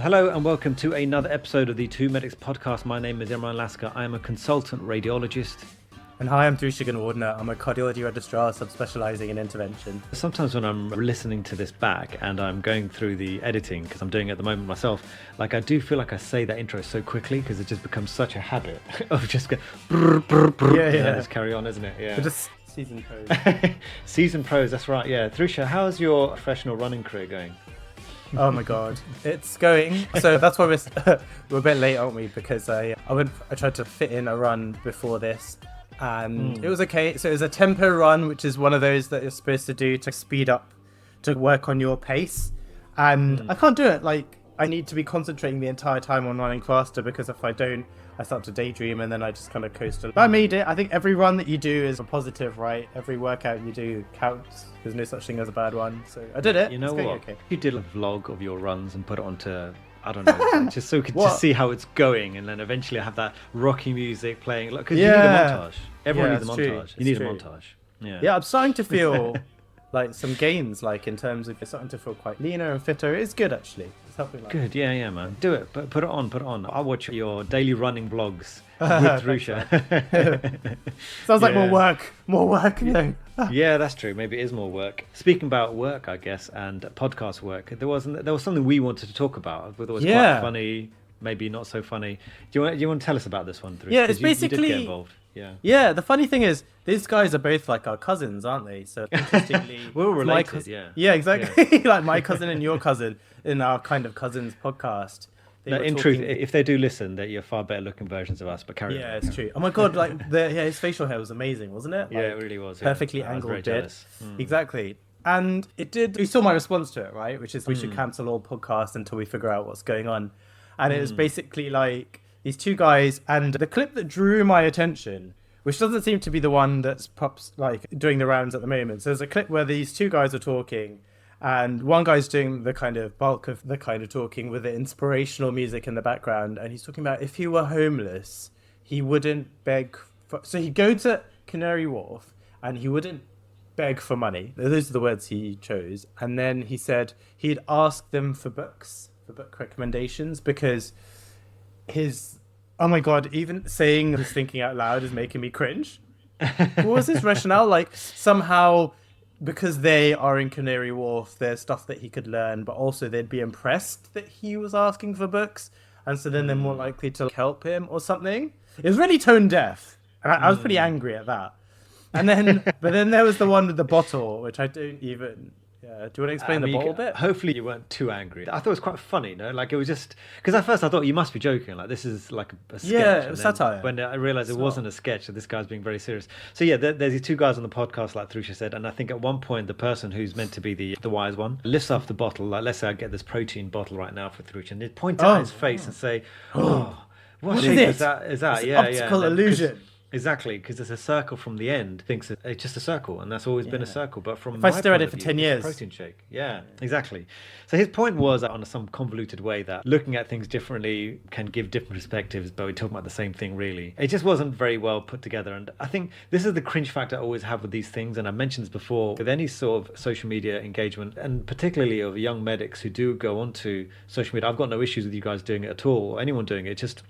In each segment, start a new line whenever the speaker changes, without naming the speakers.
Hello and welcome to another episode of the Two Medics podcast. My name is Imran Lasker. I am a consultant radiologist.
And hi, I'm Drushagan Ordner. I'm a cardiology registrar subspecializing in intervention.
Sometimes when I'm listening to this back and I'm going through the editing, because I'm doing it at the moment myself, like I do feel like I say that intro so quickly because it just becomes such a habit of just go brr, brr, brr,
yeah.
Just carry on, isn't it? Yeah.
But just season pros.
Season pros, that's right. Yeah. Drusha, how's your professional running career going?
Oh my god, it's going. So that's why we're a bit late, aren't we? Because I tried to fit in a run before this, and it was okay. So it was a tempo run, which is one of those that you're supposed to do to speed up, to work on your pace. And I can't do it. Like, I need to be concentrating the entire time on running faster, because if I don't, I start to daydream and then I just kind of coast. But I made it. I think every run that you do is a positive, right? Every workout you do counts. There's no such thing as a bad one. So I did it.
You know
what?
Okay. You did a vlog of your runs and put it onto, I don't know, just so we could just see how it's going, and then eventually have that rocky music playing. Because you need a montage. Everyone needs a montage. You need a montage.
Yeah, I'm starting to feel like some gains, like in terms of starting to feel quite leaner and fitter. It's good, actually. It's helping.
Good, yeah, man. Do it. Put it on. I'll watch your daily running vlogs with Drusha.
Sounds like more work. No.
Yeah, that's true. Maybe it is more work. Speaking about work, I guess, and podcast work, there was something we wanted to talk about. We thought it was quite funny, maybe not so funny. Do you want to tell us about this one, Drusha?
Yeah, it's basically
you did get involved.
Yeah, the funny thing is, these guys are both like our cousins, aren't they? So interestingly,
we're all related,
Yeah, exactly. Yeah. Like my cousin and your cousin in our kind of cousins podcast.
No, in truth, if they do listen, that you're far better looking versions of us, but carry on.
Yeah, it's true. Oh my god, like his facial hair was amazing, wasn't it? Like,
yeah, it really was.
Perfectly angled bit. Exactly. And it did. You saw my response to it, right? Which is we should cancel all podcasts until we figure out what's going on. And it was basically like these two guys, and the clip that drew my attention, which doesn't seem to be the one that's pops like doing the rounds at the moment. So there's a clip where these two guys are talking, and one guy's doing the kind of bulk of the kind of talking with the inspirational music in the background, and he's talking about if he were homeless, he wouldn't beg for... So he'd go to Canary Wharf and he wouldn't beg for money. Those are the words he chose. And then he said he'd ask them for books, for book recommendations, because his... Oh my god, even saying this thinking out loud is making me cringe. What was his rationale? Like, somehow, because they are in Canary Wharf, there's stuff that he could learn, but also they'd be impressed that he was asking for books, and so then they're more likely to help him or something. It was really tone deaf, and I was pretty angry at that. And then, but then there was the one with the bottle, which I don't even... Yeah. Do you want to explain the bottle bit?
Hopefully you weren't too angry. I thought it was quite funny, no? Like, it was just... Because at first I thought you must be joking. Like, this is like a sketch.
Yeah, it was satire.
When I realised it wasn't a sketch, that this guy's being very serious. So yeah, there's these two guys on the podcast, like Drusha said, and I think at one point the person who's meant to be the wise one lifts off the bottle. Like, let's say I get this protein bottle right now for Drusha, and they point out his face and say, "Oh, what shape is that? Is that?
It's optical illusion."
Exactly, because it's a circle from the end. Thinks it's just a circle, and that's always been a circle. But from
if I stare at it for 10 years,
protein shake. Yeah, exactly. So his point was that on some convoluted way that looking at things differently can give different perspectives, but we're talking about the same thing really. It just wasn't very well put together, and I think this is the cringe factor I always have with these things. And I mentioned this before with any sort of social media engagement, and particularly of young medics who do go onto social media. I've got no issues with you guys doing it at all, or anyone doing it. Just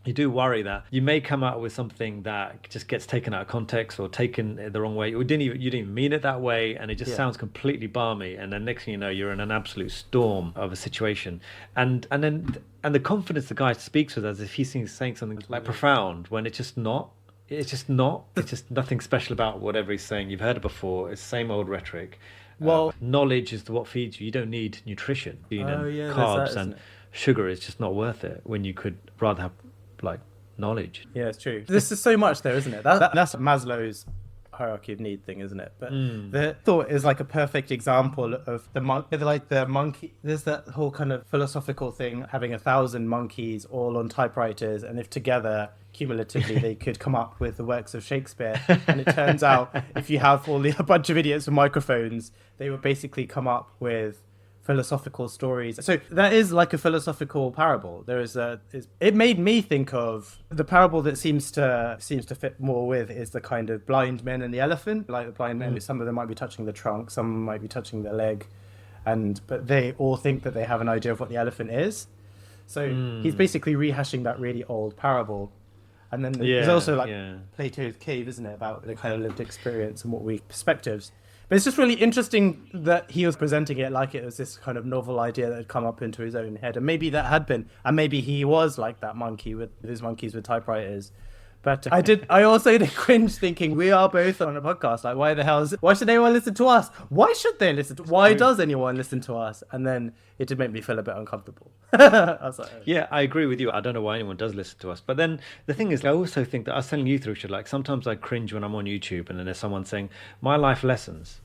you do worry that you may come out with something that just gets taken out of context or taken the wrong way. You didn't even mean it that way, and it just sounds completely balmy. And then next thing you know, you're in an absolute storm of a situation. And the confidence the guy speaks with, as if he's saying something like profound, when it's just not. It's just not. It's just nothing special about whatever he's saying. You've heard it before. It's the same old rhetoric. Well, knowledge is what feeds you. You don't need nutrition. Carbs and sugar is just not worth it when you could rather have like knowledge.
Yeah, it's true. This is so much there, isn't it? That's Maslow's hierarchy of need thing, isn't it? But the thought is like a perfect example of the monkey. There's that whole kind of philosophical thing, having 1,000 monkeys all on typewriters, and if together cumulatively they could come up with the works of Shakespeare. And it turns out if you have a bunch of idiots with microphones, they would basically come up with philosophical stories. So that is like a philosophical parable. It made me think of the parable that seems to fit more with is the kind of blind men and the elephant. Like the blind men, some of them might be touching the trunk, some might be touching the leg, but they all think that they have an idea of what the elephant is. So he's basically rehashing that really old parable. And then there's also like Plato's Cave, isn't it, about the kind of lived experience and what we perspectives. But it's just really interesting that he was presenting it like it was this kind of novel idea that had come up into his own head. And maybe that had been, and maybe he was like that monkey with his monkeys with typewriters. But I also did cringe thinking, we are both on a podcast. Like, why should anyone listen to us? Why should they listen to, why does anyone listen to us? And then it did make me feel a bit uncomfortable. I was like,
yeah, I agree with you. I don't know why anyone does listen to us. But then the thing is, I also think that I was telling you through, like, sometimes I cringe when I'm on YouTube and then there's someone saying, my life lessons.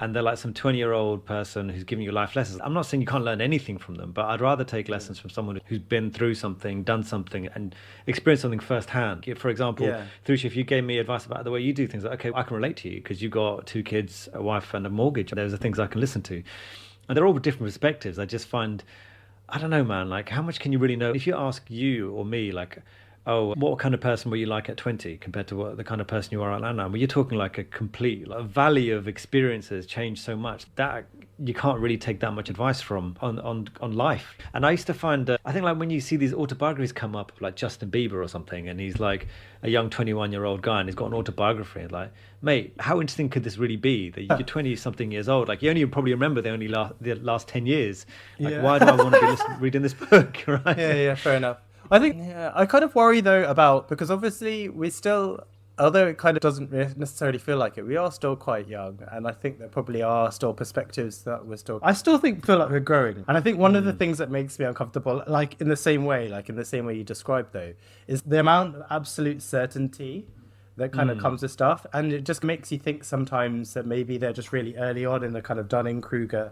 And they're like some 20-year-old person who's giving you life lessons. I'm not saying you can't learn anything from them, but I'd rather take lessons from someone who's been through something, done something, and experienced something firsthand. For example, Thrush, if you gave me advice about the way you do things, like, okay, I can relate to you because you've got 2 kids, a wife, and a mortgage. Those are things I can listen to. And they're all different perspectives. I just find, I don't know, man, like, how much can you really know? If you ask you or me, like, oh, what kind of person were you like at 20 compared to what the kind of person you are right now? Well, you're talking like a complete valley of experiences changed so much that you can't really take that much advice from on life. And I used to find, I think like when you see these autobiographies come up, like Justin Bieber or something, and he's like a young 21-year-old guy and he's got an autobiography, and like, mate, how interesting could this really be? That you're 20-something years old, like you only probably remember the last 10 years. Like, why do I want to be reading this book, right?
Yeah, fair enough. I think, I kind of worry though about, because obviously we still, although it kind of doesn't necessarily feel like it, we are still quite young, and I think there probably are still perspectives that I still feel like we're growing. And I think one of the things that makes me uncomfortable, like in the same way you described though, is the amount of absolute certainty that kind of comes with stuff, and it just makes you think sometimes that maybe they're just really early on in the kind of Dunning-Kruger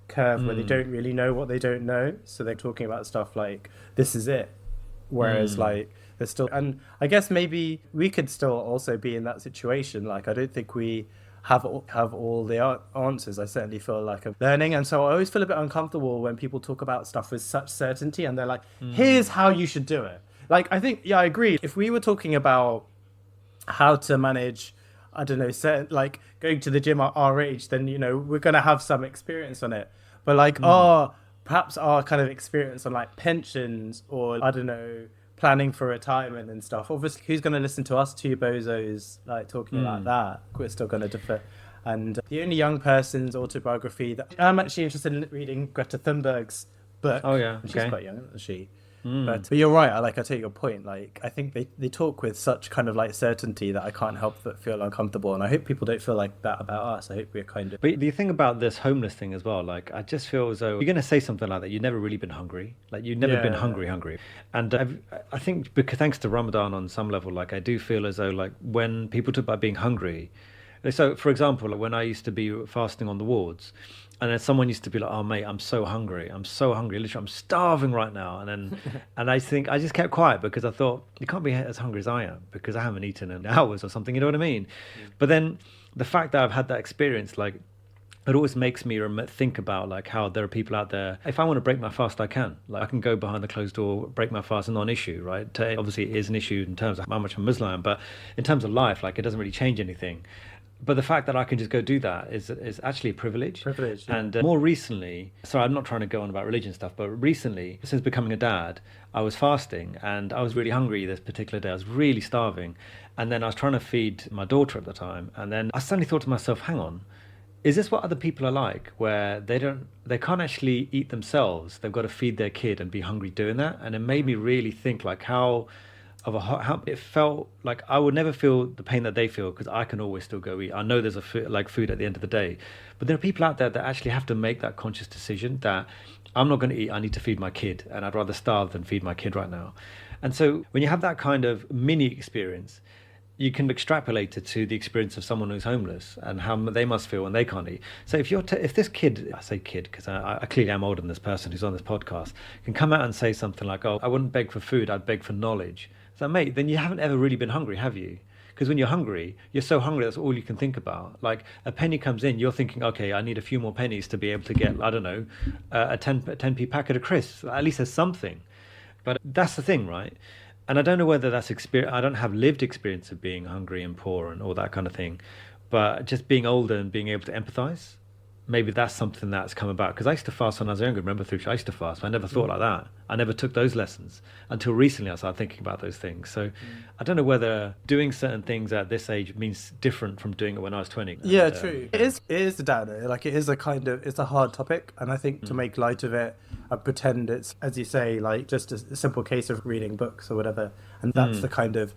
curve where they don't really know what they don't know, so they're talking about stuff like, this is it. Whereas like there's still, and I guess maybe we could still also be in that situation. Like I don't think we have all the answers. I certainly feel like I'm learning, and so I always feel a bit uncomfortable when people talk about stuff with such certainty and they're like, here's how you should do it. Like I think, I agree. If we were talking about how to manage, I don't know, like going to the gym at our age, then we're gonna have some experience on it. But like perhaps our kind of experience on like pensions or, I don't know, planning for retirement and stuff. Obviously, who's going to listen to us two bozos like talking about that? We're still going to defer. And the only young person's autobiography that I'm actually interested in reading, Greta Thunberg's book.
Oh yeah,
she's quite young, isn't she? But you're right. I take your point. Like I think they talk with such kind of like certainty that I can't help but feel uncomfortable. And I hope people don't feel like that about us. I hope we're kind of.
But the thing about this homeless thing as well, like I just feel as though you're going to say something like that. You've never really been hungry. Like you've never been hungry. And I think because thanks to Ramadan on some level, like I do feel as though like when people talk about being hungry. So for example, like when I used to be fasting on the wards. And then someone used to be like, "Oh mate, I'm so hungry. Literally, I'm starving right now." And then, and I just kept quiet because I thought you can't be as hungry as I am because I haven't eaten in hours or something. You know what I mean? But then the fact that I've had that experience, like, it always makes me think about like how there are people out there. If I want to break my fast, I can. Like I can go behind the closed door, break my fast, non-issue, right? Obviously, it is an issue in terms of how much I'm Muslim, but in terms of life, like it doesn't really change anything. But the fact that I can just go do that is actually a privilege.
Yeah.
And more recently, sorry, I'm not trying to go on about religion stuff, but recently, since becoming a dad, I was fasting and I was really hungry this particular day. I was really starving. And then I was trying to feed my daughter at the time. And then I suddenly thought to myself, hang on, is this what other people are like? Where they can't actually eat themselves. They've got to feed their kid and be hungry doing that. And it made me really think like how it felt like I would never feel the pain that they feel because I can always still go eat. I know there's food at the end of the day, but there are people out there that actually have to make that conscious decision that I'm not going to eat. I need to feed my kid, and I'd rather starve than feed my kid right now. And so when you have that kind of mini experience, you can extrapolate it to the experience of someone who's homeless and how they must feel when they can't eat. So if this kid, I say kid because I clearly am older than this person who's on this podcast, can come out and say something like, "Oh, I wouldn't beg for food, I'd beg for knowledge." So, mate, then you haven't ever really been hungry, have you? Because when you're hungry, you're so hungry, that's all you can think about. Like, a penny comes in, you're thinking, okay, I need a few more pennies to be able to get, I don't know, a 10p packet of crisps. At least there's something. But that's the thing, right? And I don't know whether that's experience. I don't have lived experience of being hungry and poor and all that kind of thing. But just being older and being able to empathize. maybe that's something that's come about. Because I used to fast when I was younger. Remember, I used to fast. But I never thought like that. I never took those lessons until recently. I started thinking about those things. So I don't know whether doing certain things at this age means different from doing it when I was 20.
Yeah, true. It is a downer. Like, it is it's a hard topic. And I think to make light of it and pretend it's, as you say, like just a simple case of reading books or whatever. And that's the kind of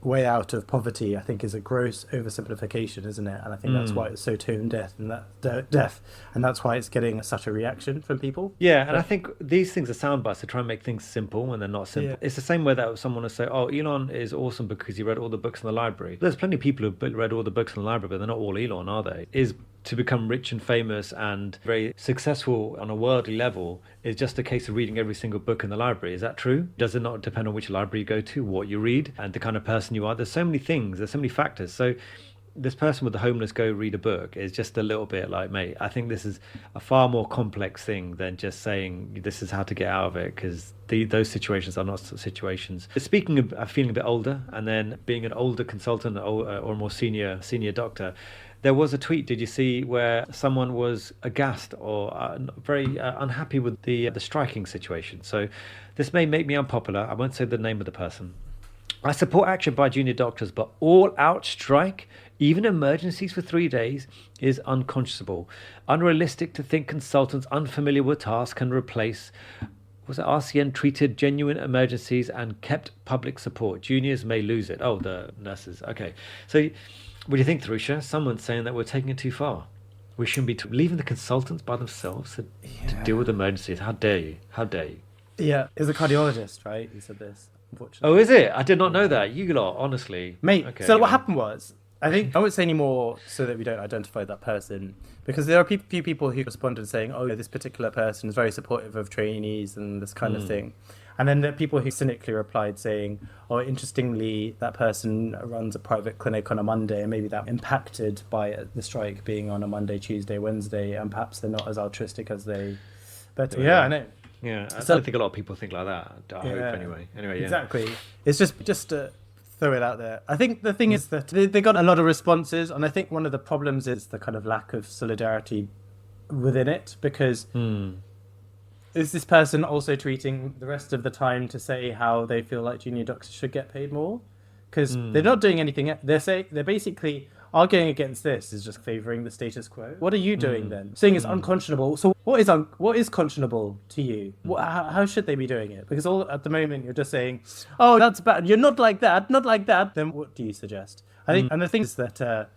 way out of poverty, I think, is a gross oversimplification, isn't it? And I think that's why it's so tone deaf, and that's why it's getting such a reaction from people.
Yeah, and I think these things are sound bites to try and make things simple when they're not simple. Yeah. It's the same way that someone will say, "Oh, Elon is awesome because he read all the books in the library." There's plenty of people who've read all the books in the library, but they're not all Elon, are they? Is to become rich and famous and very successful on a worldly level is just a case of reading every single book in the library. Is that true? Does it not depend on which library you go to, what you read, and the kind of person you are? There's so many things, there's so many factors. So this person with the homeless go read a book is just a little bit like, mate, I think this is a far more complex thing than just saying this is how to get out of it, because those situations are not situations. Speaking of feeling a bit older and then being an older consultant or more senior doctor, there was a tweet, did you see, where someone was aghast or very unhappy with the striking situation. So this may make me unpopular. I won't say the name of the person. I support action by junior doctors, but all-out strike, even emergencies for 3 days, is unconscionable. Unrealistic to think consultants unfamiliar with tasks can replace... Was it RCN treated genuine emergencies and kept public support? Juniors may lose it. Oh, the nurses. Okay. So... what do you think, Theresa? Someone's saying that we're taking it too far. We shouldn't be leaving the consultants by themselves to deal with emergencies. How dare you? How dare you?
Yeah, it's a cardiologist, right, who said this, unfortunately.
Oh, is it? I did not know that. You lot, honestly.
Mate, okay, so what happened was, I think, I won't say any more so that we don't identify that person, because there are a few people who responded saying, oh, this particular person is very supportive of trainees and this kind of thing. And then there are people who cynically replied saying, oh, interestingly, that person runs a private clinic on a Monday, and maybe that impacted by the strike being on a Monday, Tuesday, Wednesday, and perhaps they're not as altruistic as they... But yeah, I know.
Yeah, I don't think a lot of people think like that. I hope, anyway. Anyway, yeah.
Exactly. It's just to throw it out there. I think the thing is that they got a lot of responses, and I think one of the problems is the kind of lack of solidarity within it, because... Is this person also tweeting the rest of the time to say how they feel like junior doctors should get paid more? Because they're not doing anything. They're basically arguing against this is just favouring the status quo. What are you doing then? Saying it's unconscionable. So what is conscionable to you? How should they be doing it? Because at the moment you're just saying, oh, that's bad. You're not like that. Not like that. Then what do you suggest? I think, and the thing is that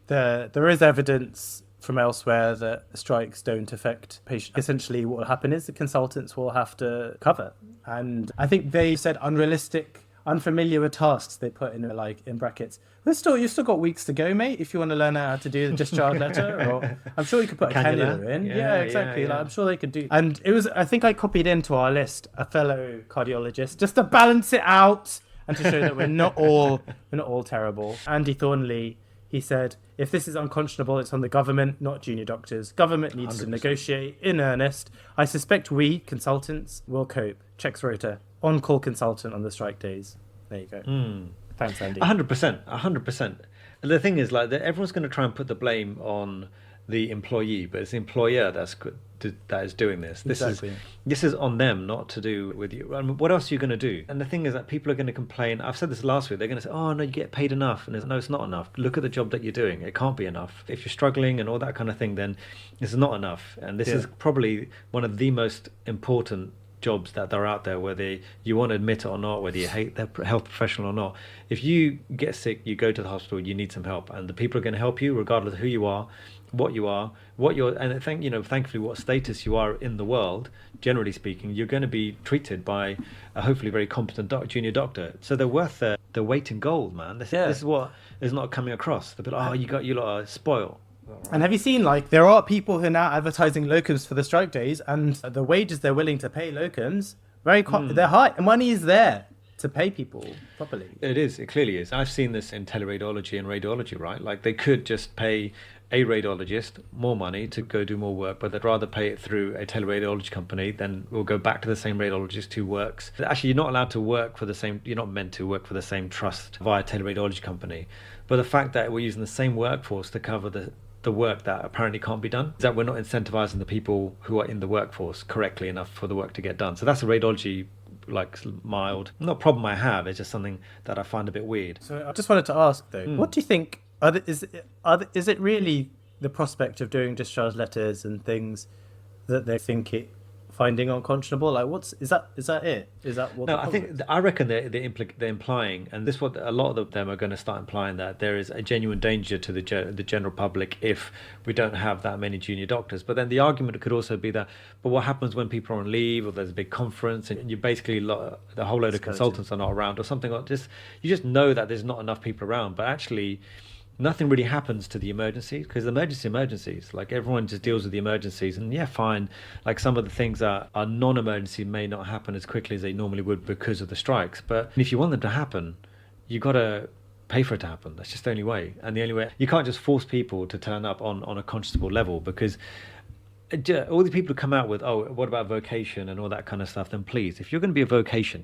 there is evidence from elsewhere that strikes don't affect patients. Essentially, what will happen is the consultants will have to cover. And I think they said unrealistic, unfamiliar with tasks, they put in brackets. You've still got weeks to go, mate, if you want to learn how to do the discharge letter. Or I'm sure you could put a cannula in. Yeah, exactly. Yeah. Like, I'm sure they could do. And it was, I think I copied into our list a fellow cardiologist just to balance it out and to show that we're not all terrible. Andy Thornley, he said, if this is unconscionable, it's on the government, not junior doctors. Government needs 100%. To negotiate in earnest. I suspect we, consultants, will cope. Checks rota. On-call consultant on the strike days. There you go. Thanks, Andy.
100%. And the thing is, like, everyone's going to try and put the blame on the employee, but it's the employer that is doing this. This is on them, not to do with you. I mean, what else are you going to do? And the thing is that people are going to complain. I've said this last week. They're going to say, "Oh no, you get paid enough," and no, it's not enough. Look at the job that you're doing. It can't be enough. If you're struggling and all that kind of thing, then it's not enough. And this is probably one of the most important jobs that are out there, whether you want to admit it or not, whether you hate the health professional or not. If you get sick, you go to the hospital, you need some help, and the people are going to help you regardless of who you are, what you're, and thankfully what status you are in the world. Generally speaking, you're going to be treated by a hopefully very competent junior doctor. So they're worth their weight in gold, man. This is what is not coming across. They'll be like, you lot are spoiled.
And have you seen, like, there are people who are now advertising locums for the strike days, and the wages they're willing to pay locums, they're high. The money is there to pay people properly.
It clearly is. I've seen this in teleradiology and radiology, right? Like, they could just pay a radiologist more money to go do more work, but they'd rather pay it through a teleradiology company, then we'll go back to the same radiologist who works. Actually, you're not allowed to work for you're not meant to work for the same trust via a teleradiology company. But the fact that we're using the same workforce to cover the the work that apparently can't be done, is that we're not incentivizing the people who are in the workforce correctly enough for the work to get done. So that's a radiology, like, mild, not problem I have, it's just something that I find a bit weird.
So I just wanted to ask though, what do you think, is it really the prospect of doing discharge letters and things that they think it finding unconscionable? Like, is that it? Is that what?
No, I reckon they're implying, and this is what a lot of them are going to start implying, that there is a genuine danger to the general public if we don't have that many junior doctors. But then the argument could also be that, but what happens when people are on leave, or there's a big conference and you basically the whole load of consultants are not around, or something like this? You just know that there's not enough people around, but actually nothing really happens to the emergencies, because emergencies, like, everyone just deals with the emergencies, and yeah, fine, like, some of the things that are non-emergency may not happen as quickly as they normally would because of the strikes, but if you want them to happen, you got to pay for it to happen. That's just the only way. And the only way, you can't just force people to turn up on a conscionable level, because all the people who come out with, oh, what about vocation and all that kind of stuff, then please, if you're going to be a vocation,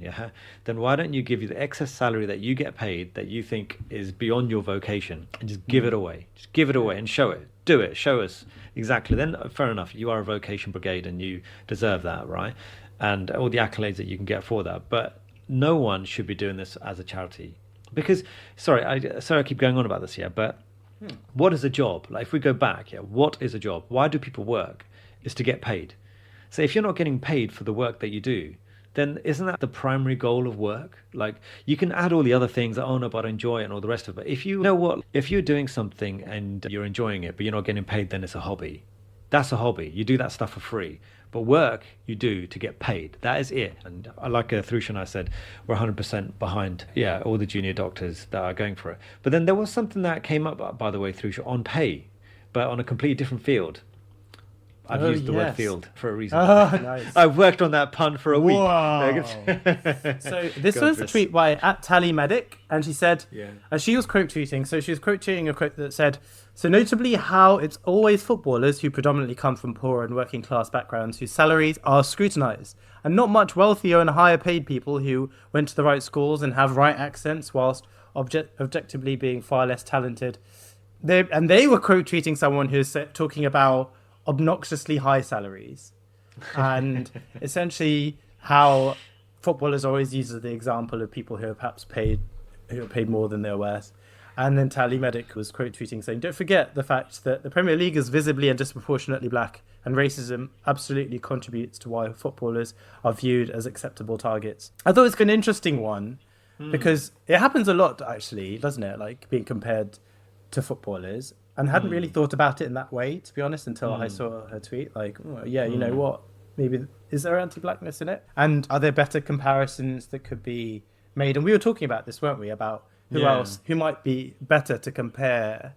then why don't you give you the excess salary that you get paid that you think is beyond your vocation, and just give it away. Just give it away and show it. Do it. Show us. Exactly. Then fair enough. You are a vocation brigade and you deserve that, right? And all the accolades that you can get for that. But no one should be doing this as a charity. Because, sorry, I keep going on about this, but what is a job? Like, if we go back, what is a job? Why do people work? Is to get paid. So if you're not getting paid for the work that you do, then isn't that the primary goal of work? Like, you can add all the other things, oh no, but I enjoy it and all the rest of it. If you know what, if you're doing something and you're enjoying it, but you're not getting paid, then it's a hobby. That's a hobby. You do that stuff for free. But work you do to get paid. That is it. And like Thrush and I said, we're 100% behind, all the junior doctors that are going for it. But then there was something that came up, by the way, Thrush, on pay, but on a completely different field. I've used the word field for a reason.
Oh, nice.
I've worked on that pun for a week.
Wow. So this was a tweet by @TallyMedic, and she said, and she was quote tweeting, so she was quote tweeting a quote that said, so notably how it's always footballers who predominantly come from poor and working class backgrounds whose salaries are scrutinised, and not much wealthier and higher paid people who went to the right schools and have right accents whilst objectively being far less talented. They were quote tweeting someone who's talking about obnoxiously high salaries, and essentially how footballers always use the example of people who are perhaps paid more than they're worth. And then TallyMedic was quote tweeting saying, don't forget the fact that the Premier League is visibly and disproportionately black, and racism absolutely contributes to why footballers are viewed as acceptable targets. I thought it was an interesting one, because it happens a lot actually, doesn't it, like being compared to footballers. And hadn't really thought about it in that way, to be honest, until I saw her tweet. Like, you know what? Maybe, is there anti-blackness in it? And are there better comparisons that could be made? And we were talking about this, weren't we? About who might be better to compare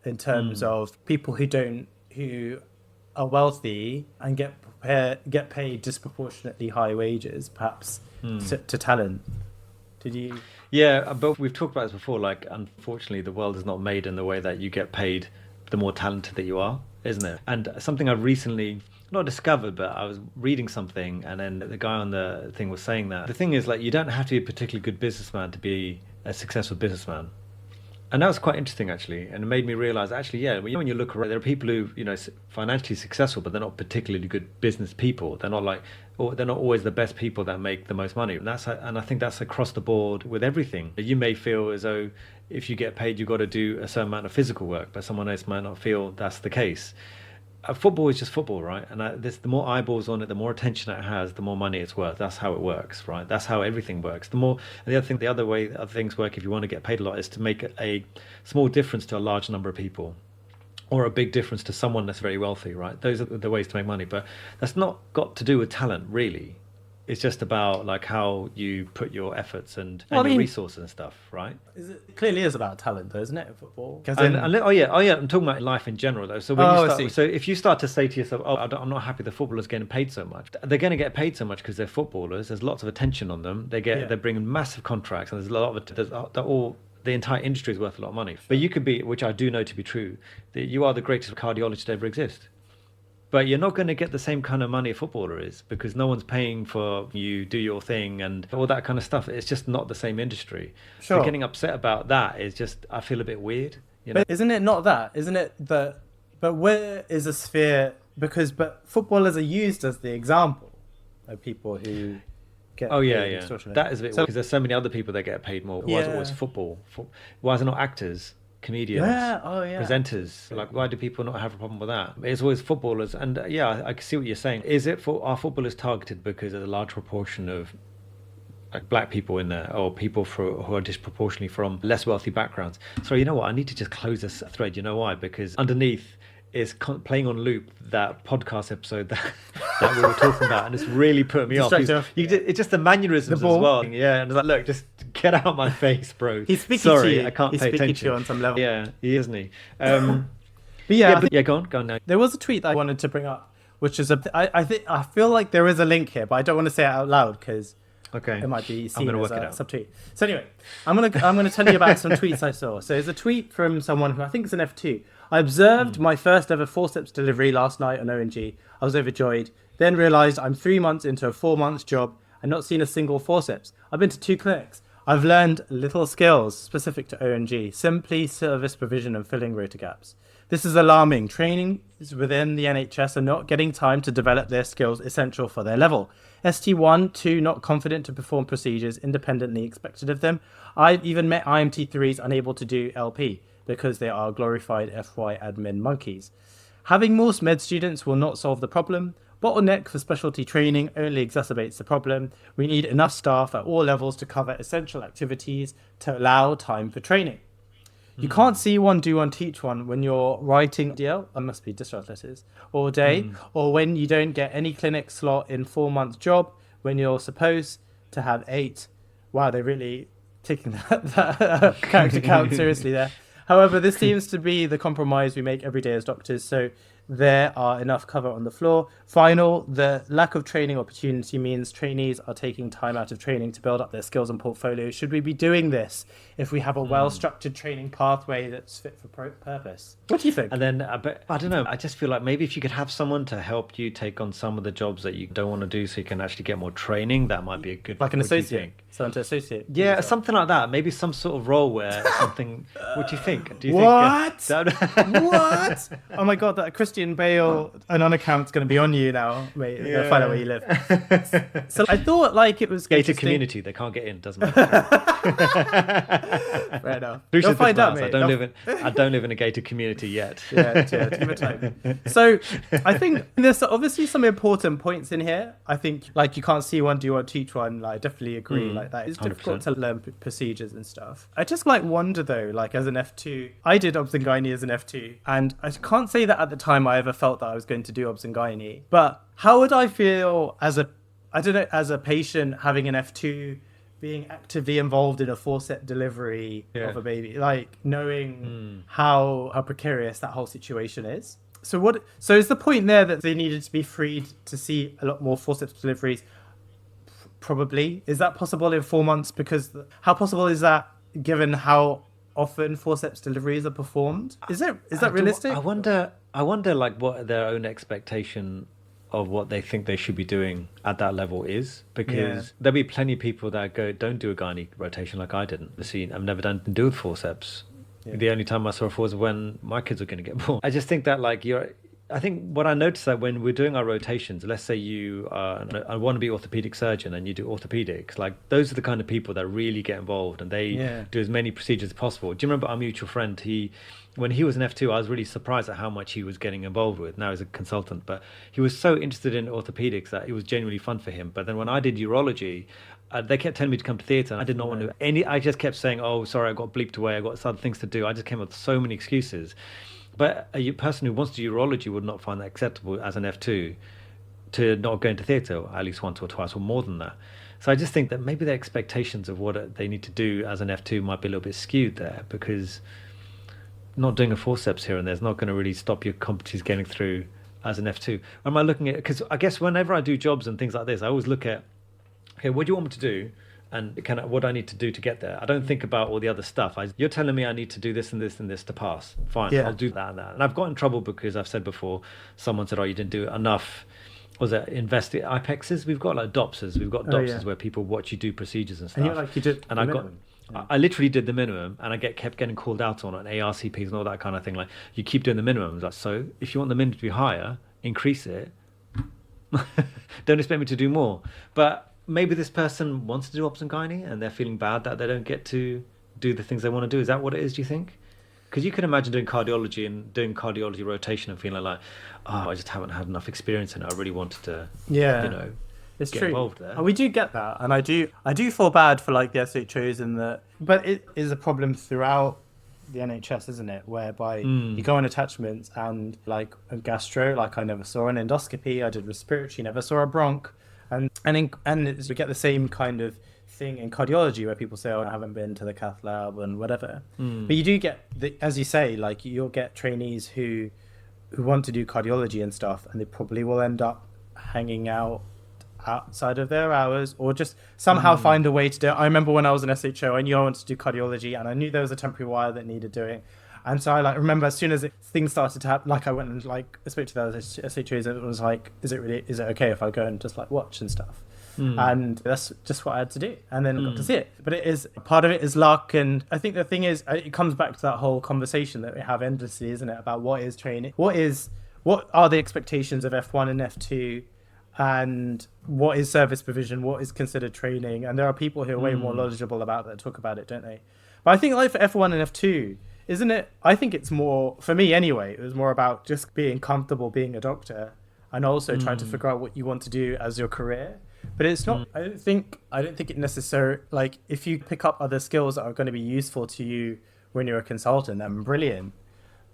in terms of people who are wealthy and get paid disproportionately high wages, perhaps to talent. Did you?
Yeah, but we've talked about this before. Like, unfortunately, the world is not made in the way that you get paid the more talented that you are, isn't it? And something I've recently not discovered, but I was reading something, and then the guy on the thing was saying that the thing is, like, you don't have to be a particularly good businessman to be a successful businessman. And that was quite interesting, actually, and it made me realize, actually, when you look around, there are people who, financially successful, but they're not particularly good business people. They're not always the best people that make the most money. And I think that's across the board with everything. You may feel as though if you get paid, you've got to do a certain amount of physical work, but someone else might not feel that's the case. Football is just football, right? And the more eyeballs on it, the more attention it has, the more money it's worth. That's how it works, right? That's how everything works. The other way other things work, if you want to get paid a lot, is to make a small difference to a large number of people, or a big difference to someone that's very wealthy, right? Those are the ways to make money, but that's not got to do with talent, really. It's just about like how you put your efforts and your resources and stuff, right?
It clearly is about talent, though, isn't it, in football?
I'm talking about life in general, though. So if you start to say to yourself, I'm not happy the footballers getting paid so much, they're going to get paid so much because they're footballers. There's lots of attention on them. They're bringing massive contracts, and there's a lot of it. The entire industry is worth a lot of money. But you could be, which I do know to be true, that you are the greatest cardiologist to ever exist. But you're not going to get the same kind of money a footballer is, because no one's paying for you do your thing and all that kind of stuff. It's just not the same industry.
Sure.
So getting upset about that is just, I feel a bit weird.
But isn't it not that? Isn't it that But where is a sphere? But footballers are used as the example of people who get
Oh yeah,
paid
yeah.
extortionate.
That is a bit because there's so many other people that get paid more. Why is it always
Yeah.
football? Why is it not actors, comedians,
Yeah. Oh yeah.
presenters? Like, why do people not have a problem with that? It's always footballers, and yeah, I can see what you're saying. Is it for are footballers targeted because there's a large proportion of like black people in there, or people who are disproportionately from less wealthy backgrounds? So you know what? I need to just close this thread. You know why? Because underneath is playing on loop that podcast episode that we were talking about, and it's really put me off. It's just the mannerisms as well. Yeah, and it's like, look, just get out of my face, bro.
He's speaking
Sorry,
to you.
I can't
He's
pay
speaking
attention.
to you on some level.
Yeah, he isn't he?
But yeah,
Go on now.
there was a tweet that I wanted to bring up, which is I feel like there is a link here, but I don't want to say it out loud because
Okay,
it might be
I'm
seen
gonna
as
work it
a
out.
subtweet. So anyway, I'm gonna tell you about some tweets I saw. So there's a tweet from someone who I think is an F2. I observed my first ever forceps delivery last night on ONG. I was overjoyed. Then realised I'm 3 months into a 4 month job and not seen a single forceps. I've been to 2 clinics. I've learned little skills specific to ONG, simply service provision and filling rota gaps. This is alarming. Training within the NHS are not getting time to develop their skills essential for their level. ST1, 2, not confident to perform procedures independently expected of them. I've even met IMT3s unable to do LP because they are glorified FY admin monkeys. Having more med students will not solve the problem. Bottleneck for specialty training only exacerbates the problem. We need enough staff at all levels to cover essential activities to allow time for training. You can't see one, do one, teach one when you're writing DL, that must be discharge letters, all day, or when you don't get any clinic slot in 4 month job when you're supposed to have 8. Wow, they're really taking that character count seriously there. However, this seems to be the compromise we make every day as doctors, so there are enough cover on the floor. Final, the lack of training opportunity means trainees are taking time out of training to build up their skills and portfolio. Should we be doing this if we have a well-structured training pathway that's fit for purpose? What do you think?
And then, but I don't know, I just feel like maybe if you could have someone to help you take on some of the jobs that you don't want to do so you can actually get more training, that might be a good...
Like an
what do you
associate?
think?
Someone to associate?
Yeah, something like that. Maybe some sort of role where something... What do you think? Do you
What?
think...
What? Oh my god, that Christian Bale anon account's going to be on you now, mate. You're going to find out where you live. So I thought like it was
Gated
interesting.
community, they can't get in, doesn't matter.
Fair enough.
Bruce
You'll
is
find out,
I
mate.
don't live in a gated community yet.
Yeah, give it time. So I think there's obviously some important points in here. I think like you can't see one, do one, teach one. Like I definitely agree. Like that it's difficult
100%.
to learn procedures and stuff. I just like wonder though, like as an F2, I did obs and gynae as an F2, and I can't say that at the time I ever felt that I was going to do obs and gynae. But how would I feel as a patient having an F2? Being actively involved in a forceps delivery of a baby, like knowing how precarious that whole situation is. So is the point there that they needed to be freed to see a lot more forceps deliveries? Probably. Is that possible in 4 months? Because how possible is that given how often forceps deliveries are performed? Is that realistic?
I wonder like what their own expectation of what they think they should be doing at that level is, because there'll be plenty of people that don't do a gynae rotation like I didn't. I've never done anything to do with forceps. The only time I saw a forceps was when my kids were going to get born. I just think that like I think what I noticed that when we're doing our rotations, let's say you are I want to be orthopedic surgeon and you do orthopedics, like those are the kind of people that really get involved and they do as many procedures as possible. Do you remember our mutual friend? When he was an F2, I was really surprised at how much he was getting involved with. Now he's a consultant, but he was so interested in orthopedics that it was genuinely fun for him. But then when I did urology, they kept telling me to come to theatre. I did not want to. I just kept saying, "Oh, sorry, I got bleeped away. I got other things to do." I just came up with so many excuses. But a person who wants to do urology would not find that acceptable as an F2 to not go into theatre at least once or twice or more than that. So I just think that maybe their expectations of what they need to do as an F2 might be a little bit skewed there, because not doing a forceps here and there is not going to really stop your competencies getting through as an F2. Or am I looking at, because I guess whenever I do jobs and things like this, I always look at, okay, what do you want me to do? And what do I need to do to get there? I don't think about all the other stuff. You're telling me I need to do this and this and this to pass. Fine, I'll do that and that. And I've got in trouble because I've said before, someone said, oh, you didn't do enough. Was it IPEXs? We've got like DOPSs. We've got DOPSs where people watch you do procedures and stuff.
And you're like, you did.
And I got... I literally did the minimum, and I kept getting called out on it, and ARCPs and all that kind of thing. Like, you keep doing the minimum. Like, so if you want the minimum to be higher, increase it. Don't expect me to do more. But maybe this person wants to do obs and gynae, and they're feeling bad that they don't get to do the things they want to do. Is that what it is, do you think? Because you can imagine doing cardiology and doing cardiology rotation and feeling like, oh, I just haven't had enough experience in it. I really wanted to,
it's
get
true.
involved there.
And we do get that, and I do feel bad for like the SHOs in that, but it is a problem throughout the NHS, isn't it? Whereby you go on attachments and like a gastro, like I never saw an endoscopy. I did respiratory, never saw a bronch, and we get the same kind of thing in cardiology where people say, oh, I haven't been to the cath lab and whatever. But you do get as you say, like you'll get trainees who want to do cardiology and stuff, and they probably will end up hanging out outside of their hours or just somehow find a way to do it. I remember when I was an SHO, I knew I wanted to do cardiology, and I knew there was a temporary wire that needed doing. And so I remember as soon as things started to happen, like I went and I spoke to those SHOs, and it was like, is it okay if I go and just like watch and stuff? And that's just what I had to do, and then got to see it. But part of it is luck, and I think the thing is, it comes back to that whole conversation that we have endlessly, isn't it, about what is training, what are the expectations of F1 and F2, and what is service provision, what is considered training. And there are people who are way more knowledgeable about that, talk about it, don't they? But I think like for F1 and F2, isn't it, I think it's more, for me anyway, it was more about just being comfortable being a doctor, and also trying to figure out what you want to do as your career. But it's not, I don't think it necessarily, like if you pick up other skills that are going to be useful to you when you're a consultant, then brilliant.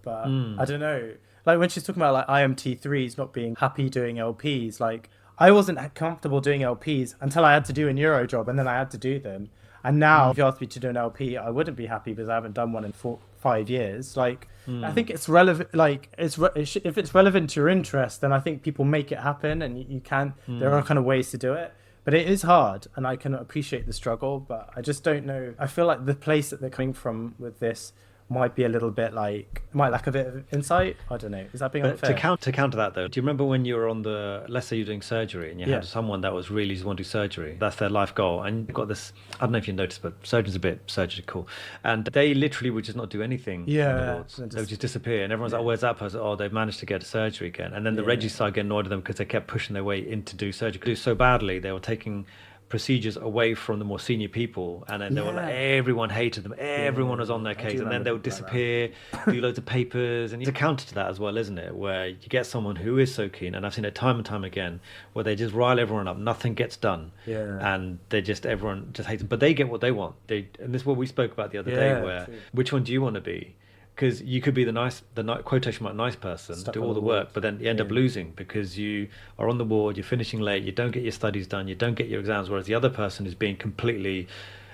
But I don't know, like when she's talking about like IMT3s not being happy doing LPs, like I wasn't comfortable doing LPs until I had to do a neuro job, and then I had to do them. And now if you asked me to do an LP, I wouldn't be happy because I haven't done one in 5 years. Like I think it's relevant, like if it's relevant to your interest, then I think people make it happen, and you can, there are kind of ways to do it. But it is hard, and I can appreciate the struggle, but I just don't know. I feel like the place that they're coming from with this might be a little bit like, might lack a bit of insight. I don't know. Is that being unfair?
To counter that though, do you remember when you were on let's say you're doing surgery and you had someone that was really want to do surgery, that's their life goal, and you've got this, I don't know if you noticed, but surgeons are a bit surgical, and they literally would just not do anything. They would just disappear, and everyone's like, oh, where's that person? Oh, they've managed to get surgery again. And then the Reggie started getting annoyed at them because they kept pushing their way in to do surgery. Do so badly, they were taking procedures away from the more senior people, and then they were like, everyone hated them, everyone was on their case, and then they would disappear, do loads of papers. And it's a counter to that as well, isn't it, where you get someone who is so keen, and I've seen it time and time again, where they just rile everyone up, nothing gets done, and everyone just hates them, but they get what they want. And this is what we spoke about the other day, where which one do you want to be? Because you could be the quotation mark nice person, do all the work, but then you end up losing because you are on the ward, you're finishing late, you don't get your studies done, you don't get your exams, whereas the other person is being completely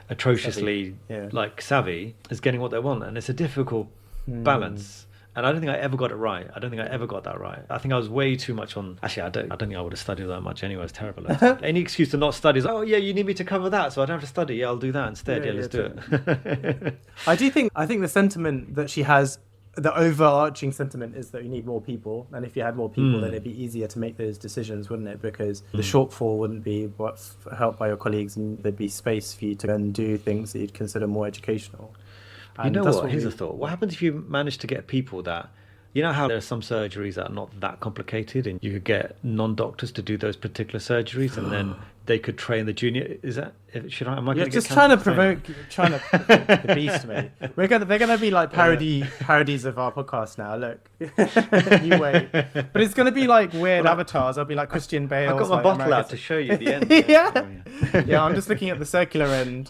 atrociously savvy, is getting what they want. And it's a difficult balance. And I don't think I ever got it right. I don't think I ever got that right. I think I was way too much on... Actually, I don't think I would have studied that much anyway. It's terrible. Any excuse to not study is, oh, yeah, you need me to cover that, so I don't have to study. Yeah, I'll do that instead. Let's do it.
I think the sentiment that she has, the overarching sentiment is that you need more people. And if you had more people, then it'd be easier to make those decisions, wouldn't it? Because the shortfall wouldn't be what's helped by your colleagues, and there'd be space for you to then do things that you'd consider more educational.
You know what? Here's a thought. What happens if you manage to get people that... You know how there are some surgeries that are not that complicated, and you could get non-doctors to do those particular surgeries, and then they could train the junior... Is that... Am I
You're just trying to provoke the beast, mate. They're going to be like parodies of our podcast now. Look. You wait. But it's going to be like weird avatars. I'll be like Christian Bale.
I've got my bottle out to show you the end.
Yeah, I'm just looking at the circular end.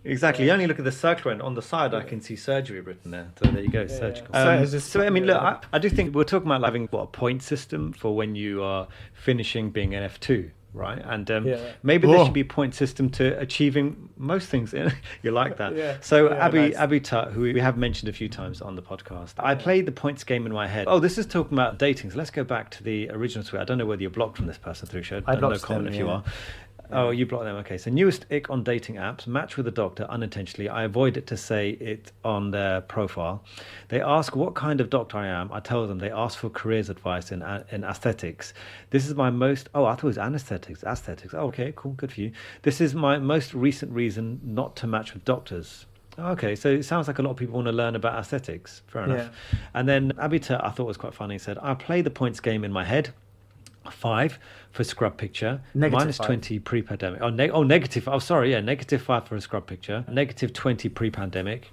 Exactly. You only look at the circular end. On the side, I can see surgery written there. So there you go, surgical. So I mean, look, I do think we're talking about having a point system for when you are finishing being an F2, right? And maybe there should be a point system to achieving most things. You like that? So Abby Tutt, who we have mentioned a few times on the podcast, I played the points game in my head. Oh, this is talking about dating. So let's go back to the original tweet. I don't know whether you're blocked from this person through show.
I blocked
no comment
them,
if you are. Oh, you block them. Okay. So newest ick on dating apps: match with a doctor unintentionally. I avoid it to say it on their profile. They ask what kind of doctor I am. I tell them. They ask for careers advice in aesthetics. This is my most. Oh, I thought it was anesthetics. Aesthetics. Oh, okay, cool, good for you. This is my most recent reason not to match with doctors. Okay, so it sounds like a lot of people want to learn about aesthetics. Fair enough.
Yeah.
And then Abita, I thought was quite funny. He said, I play the points game in my head. 5 for scrub picture,
-5.
-20 pre-pandemic. Negative. Oh, sorry, yeah, -5 for a scrub picture, -20 pre-pandemic,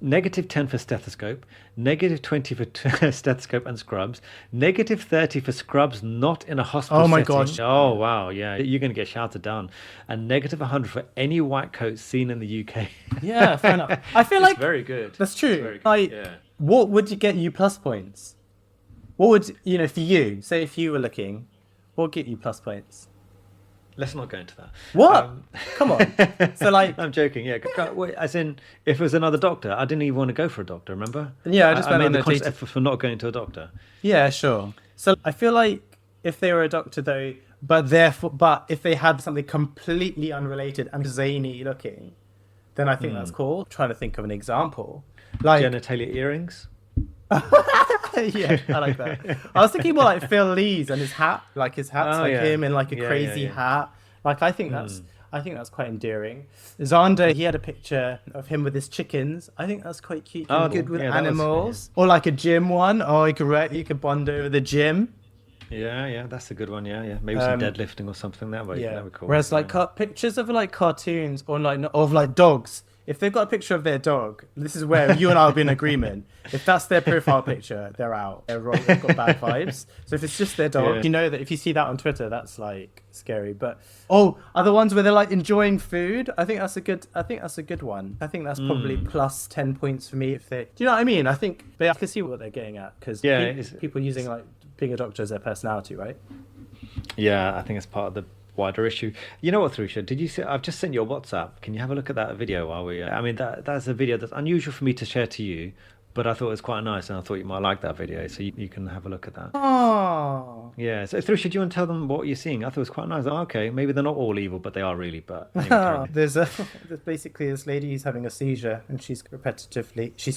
-10 for stethoscope, -20 for stethoscope and scrubs, -30 for scrubs not in a hospital
Oh my
setting.
gosh.
Oh wow, yeah, you're going to get shouted down, and -100 for any white coat seen in the UK.
Yeah, fair enough. I feel
It's
like
very good.
that's
It's
true.
very good,
Like,
yeah.
what would you get you plus points? What would for you? Say if you were looking, what would get you plus points?
Let's not go into that.
What? Come on. So like,
I'm joking. Yeah, wait, as in, if it was another doctor, I didn't even want to go for a doctor. Remember?
Yeah, I just went
made
on
the
a
conscious
date-
effort for not going to a doctor.
yeah, sure. So I feel like if they were a doctor though, but if they had something completely unrelated and zany looking, then I think that's cool. I'm trying to think of an example. Like,
Genitalia earrings.
yeah, I like that. I was thinking more like Phil Lee's and his hat, like his hat's
Oh,
like
yeah.
him in like a
Yeah,
crazy
yeah.
hat. Like I think that's quite endearing. Xander, he had a picture of him with his chickens. I think that's quite cute.
Oh,
Good with
yeah, that was-
animals, or like a gym one. Oh, you could bond over the gym.
Yeah, that's a good one. Yeah. Maybe some deadlifting or something. That would
Yeah.
be cool.
Whereas like pictures of like cartoons or like of like dogs. If they've got a picture of their dog, this is where you and I will be in agreement. If that's their profile picture, they're out. They've got bad vibes. So if it's just their dog,
Yeah.
you know that if you see that on Twitter, that's like scary. But other ones where they're like enjoying food, I think that's a good one. I think that's probably plus 10 points for me if they. Do you know what I mean? I think I can see what they're getting at because people using like being a doctor as their personality, right?
Yeah, I think it's part of the wider issue. You know what, Thrusha? Did you see? I've just sent you a WhatsApp. Can you have a look at that video while we? I mean, that's a video that's unusual for me to share to you, but I thought it was quite nice, and I thought you might like that video, so you can have a look at that.
Oh.
Yeah. So, Thrusha, do you want to tell them what you're seeing? I thought it was quite nice. Oh, okay, maybe they're not all evil, but they are really. But anyway,
there's basically this lady who's having a seizure and she's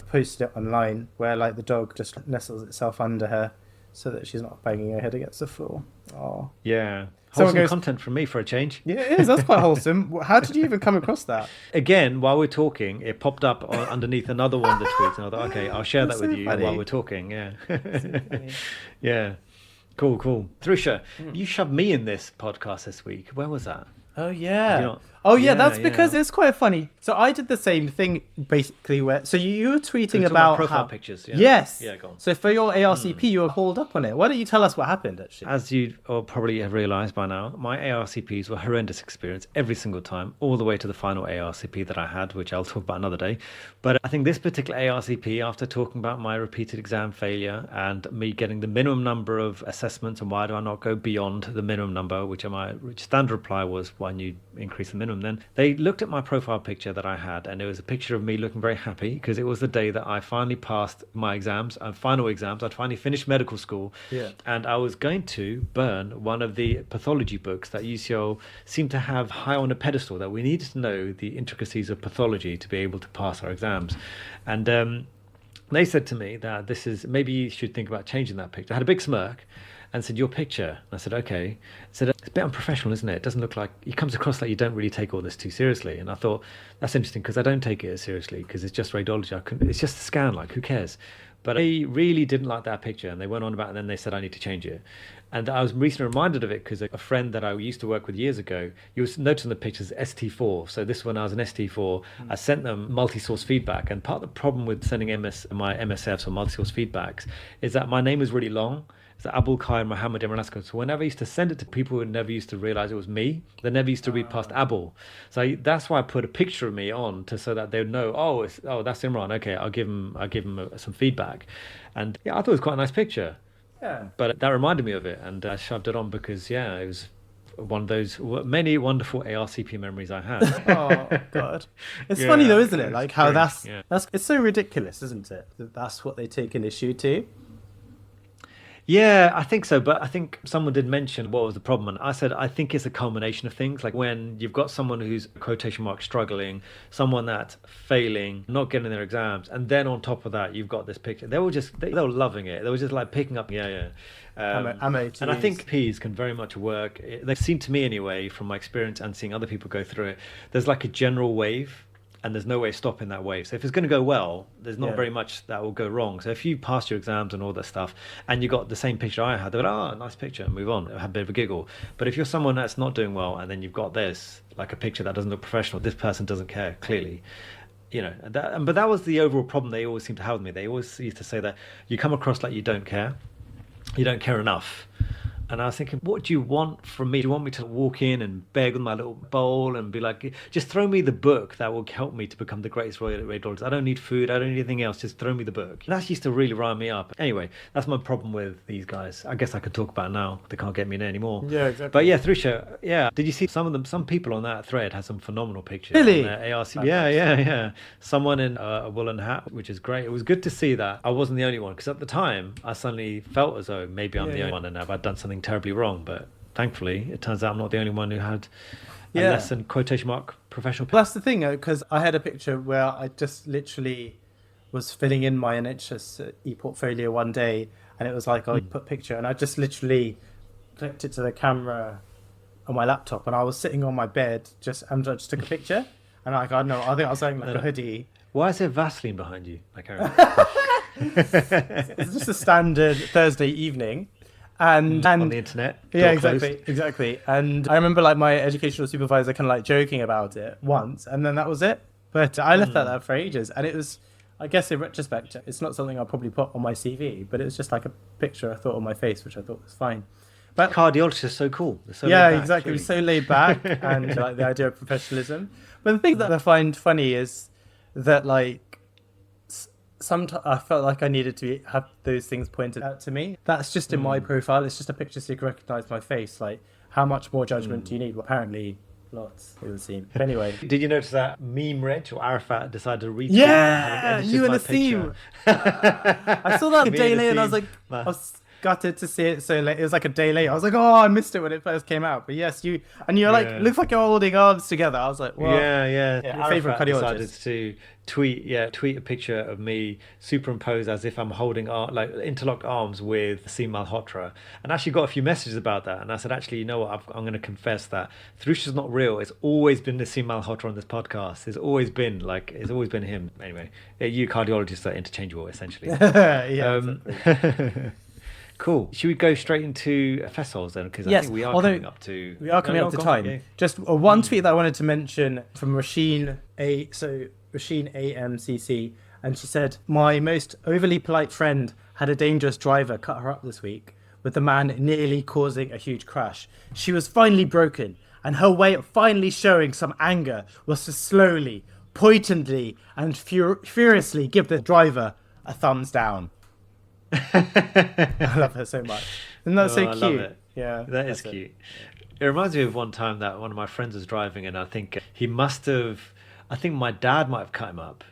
posted it online where like the dog just nestles itself under her so that she's not banging her head against the floor. Oh.
yeah.
Someone
Wholesome
goes-
content from me for a change.
Yeah, it is. That's quite wholesome. How did you even come across that?
Again, while we're talking, it popped up underneath another one of the tweets, and I thought, okay, I'll share that
That's
with
so
you
funny.
while we're talking. Yeah.
funny.
Yeah. Cool. Thrusha, you shoved me in this podcast this week. Where was that?
Oh yeah.
You know-
Oh yeah,
yeah,
that's because
yeah.
it's quite funny. So I did the same thing basically where you were tweeting
Talking
about
profile
how,
pictures. Yeah.
Yes.
Yeah, go on.
So for your ARCP you were hauled up on it. Why don't you tell us what happened actually?
As you probably have realised by now, my ARCPs were a horrendous experience every single time, all the way to the final ARCP that I had, which I'll talk about another day. But I think this particular ARCP, after talking about my repeated exam failure and me getting the minimum number of assessments and why do I not go beyond the minimum number, which standard reply was when you increase the minimum, then they looked at my profile picture that I had, and it was a picture of me looking very happy because it was the day that I finally passed my exams, final exams. I'd finally finished medical school.
Yeah.
And I was going to burn one of the pathology books that UCL seemed to have high on a pedestal, that we needed to know the intricacies of pathology to be able to pass our exams. And they said to me that maybe you should think about changing that picture. I had a big smirk and said, your picture. And I said, okay. I said, it's a bit unprofessional, isn't it? It doesn't look like, it comes across like you don't really take all this too seriously. And I thought, that's interesting because I don't take it as seriously because it's just radiology. It's just a scan, like, who cares? But they really didn't like that picture, and they went on about it, and then they said, I need to change it. And I was recently reminded of it because a friend that I used to work with years ago, you was noticing the pictures ST4. So this when I was an ST4, I sent them multi-source feedback. And part of the problem with sending my MSFs or multi-source feedbacks is that my name was really long. It's Abul Khair Muhammad Imran. So whenever I used to send it to people who never used to realize it was me, they never used to read past Abul. So that's why I put a picture of me on so that they would know, oh, that's Imran. Okay, I'll give him some feedback. And yeah, I thought it was quite a nice picture.
Yeah.
But that reminded me of it, and I shoved it on because it was one of those many wonderful ARCP memories I had.
Oh God, it's
Yeah,
funny though, isn't it?
it's
Like how
strange,
that's it's so ridiculous, isn't it? That that's what they take an issue to.
Yeah, I think so. But I think someone did mention what was the problem. And I said, I think it's a culmination of things. Like when you've got someone who's, quotation mark, struggling, someone that's failing, not getting their exams. And then on top of that, you've got this picture. They were loving it. They were just like picking up, yeah.
Ammo to
And I
use.
think Ps can very much work. They seem to me anyway, from my experience and seeing other people go through it, there's like a general wave and there's no way of stopping that wave. So if it's going to go well, there's not very much that will go wrong. So if you pass your exams and all that stuff, and you got the same picture I had, they're like, oh, nice picture, move on, have a bit of a giggle. But if you're someone that's not doing well, and then you've got this, like a picture that doesn't look professional, this person doesn't care, clearly. You know, but that was the overall problem they always seem to have with me. They always used to say that you come across like you don't care enough. And I was thinking, what do you want from me? Do you want me to walk in and beg with my little bowl and be like, just throw me the book that will help me to become the greatest Ray Dollars? I don't need food. I don't need anything else. Just throw me the book. And that used to really rile me up. Anyway, that's my problem with these guys. I guess I could talk about it now. They can't get me in anymore.
Yeah, exactly.
But yeah, Thrusha, yeah. Did you see some of them? Some people on that thread had some phenomenal pictures.
Really?
On their ARC. Yeah. Someone in a woolen hat, which is great. It was good to see that I wasn't the only one. Because at the time, I suddenly felt as though maybe I'm the only one and I've done something terribly wrong. But thankfully, it turns out I'm not the only one who had a less than quotation mark professional picture.
Well, that's the thing, because I had a picture where I just literally was filling in my NHS e-portfolio one day, and it was like, I put picture, and I just literally clicked it to the camera on my laptop, and I was sitting on my bed and I just took a picture, and I don't know, I think I was wearing like a hoodie.
Why is there Vaseline behind you? Like,
it's just a standard Thursday evening. And
on the internet.
Yeah, exactly. And I remember like my educational supervisor kind of like joking about it once, and then that was it. But I left that there for ages, and it was, I guess in retrospect, it's not something I'll probably put on my CV, but it was just like a picture I thought on my face, which I thought was fine. But
cardiologists are so cool. They're so
yeah,
laid back,
exactly.
really.
It was so laid back, and like the idea of professionalism. But the thing that I find funny is that like sometimes I felt like I needed to have those things pointed out to me. That's just in my profile. It's just a picture so you can recognize my face. Like, how much more judgment do you need? Well, apparently, lots, it would seem. But anyway.
Did you notice that Meme Rich or Arafat decided to retweet?
Yeah, you and the theme. I saw that a day later and I was like, I was gutted to see it so late. It was like a day later. I was like, oh, I missed it when it first came out. But yes, you're like, looks like you're holding arms together. I was like, well,
yeah.
Your favorite cardiologist
decided to tweet a picture of me superimposed as if I'm holding like interlocked arms with Seem Malhotra, and actually got a few messages about that. And I said, actually, you know what? I'm going to confess that Thrusha's not real. It's always been the Seem Malhotra on this podcast. It's always been him. Anyway, you cardiologists are interchangeable essentially.
Exactly.
Cool. Should we go straight into festivals then? Because I think we are coming up to
time. Yeah. Just one tweet that I wanted to mention from Rasheen AMCC, and she said, my most overly polite friend had a dangerous driver cut her up this week, with the man nearly causing a huge crash. She was finally broken, and her way of finally showing some anger was to slowly, pointedly, and furiously give the driver a thumbs down. I love her so much. Isn't that so cute?
Love it.
Yeah,
that is cute. It reminds me of one time that one of my friends was driving, and I think my dad might have cut him up,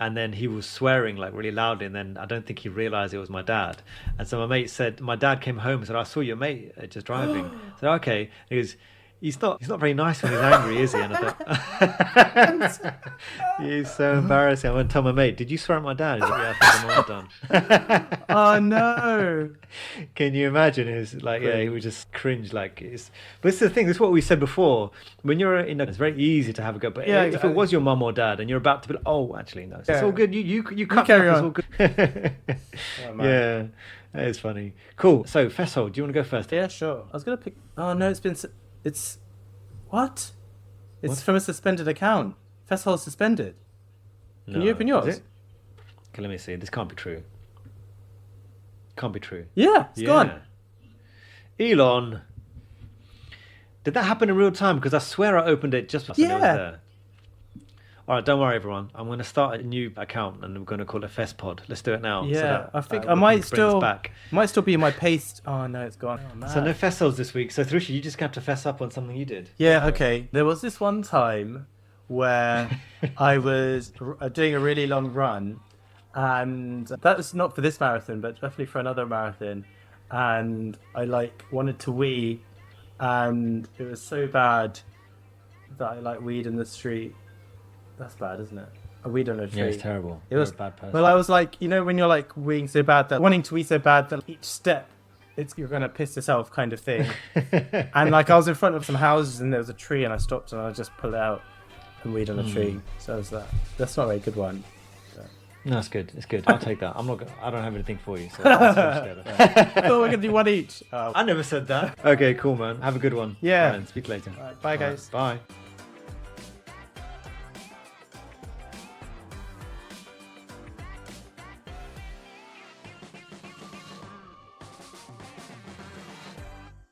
and then he was swearing like really loudly, and then I don't think he realized it was my dad. And so my mate said, my dad came home and said, I saw your mate just driving. I said, okay. He goes, he's not very nice when he's angry, is he? And I thought, he's so embarrassing. I went to tell my mate, did you swear at my dad? He's like, yeah, I think I might have done.
Oh no.
Can you imagine? It was like, he would just cringe like it's. But this is the thing, this is what we said before. When you're it's very easy to have a go. But if it was your mum or dad and you're about to be like, oh, actually, no. It's all good. You cut
carry
up,
on.
It's all good. Yeah. That is funny. Cool. So, Faisal, do you want to go first?
Yeah, sure. I was going to pick... Oh, no, it's... What? It's from a suspended account. Faisal is suspended. Can you open yours?
Okay, let me see. This can't be true. Can't be true.
Yeah, it's gone.
Elon. Did that happen in real time? Because I swear I opened it just before it was there. All right, don't worry, everyone. I'm going to start a new account and we're going to call it FestPod. Let's do it now.
Yeah, I think I might still be in my paste. Oh, no, it's gone. Oh,
so no Festivals this week. So, Thrusha, you just have to fess up on something you did.
Yeah, okay. There was this one time where I was doing a really long run, and that was not for this marathon, but definitely for another marathon. and I like wanted to wee, and it was so bad that I like weed in the street. That's bad, isn't it? I weed on a tree.
Yeah, it's terrible.
It was
You're a bad person.
Well, I was like, you know, when you're like weeing so bad that wanting to wee so bad that each step, you're gonna piss yourself kind of thing. And like I was in front of some houses and there was a tree and I stopped and I just pulled it out and weed on a tree. So it was that. That's not a very good one.
No, it's good. It's good. I'll take that. I don't have anything for you. So let's finish together.
I thought we're gonna do one each.
I never said that. Okay, cool, man. Have a good one.
Yeah.
And speak later.
All right, bye, guys.
Bye.